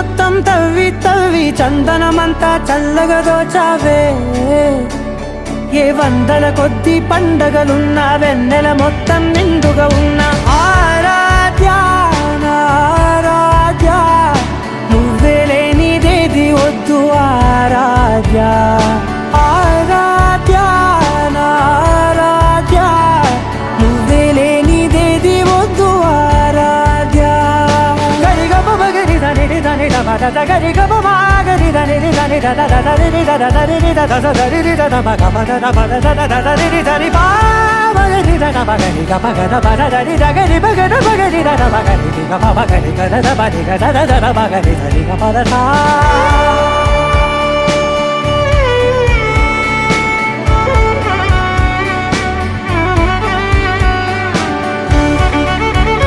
మొత్తం తవ్వి తవ్వి చందనమంతా చల్లగా దోచావే ఏ వందల కొద్ది పండగలున్న వెన్నెల మొత్తం నిండుగా ఉన్న ఆరాధ్య నా ఆరాధ్య నువ్వే లేనిదేది వద్దు ఆరాధ్య ఆరాధ్య నా ఆరాధ్య నువ్వే లేనిదేది వద్దు ఆరాధ్య గరిగ బగరి దని దని దమద గరిగ బగరి దని దని దద దరి దద దరి దద దరి దద బగ బద బద దద దరి దరి బా బగరి దద బగరి గ బగ బద దరి దగరి బగర బగరి దద బగరి గ బగరి గ దద బగరి గ దద దద బగరి దరి గ బద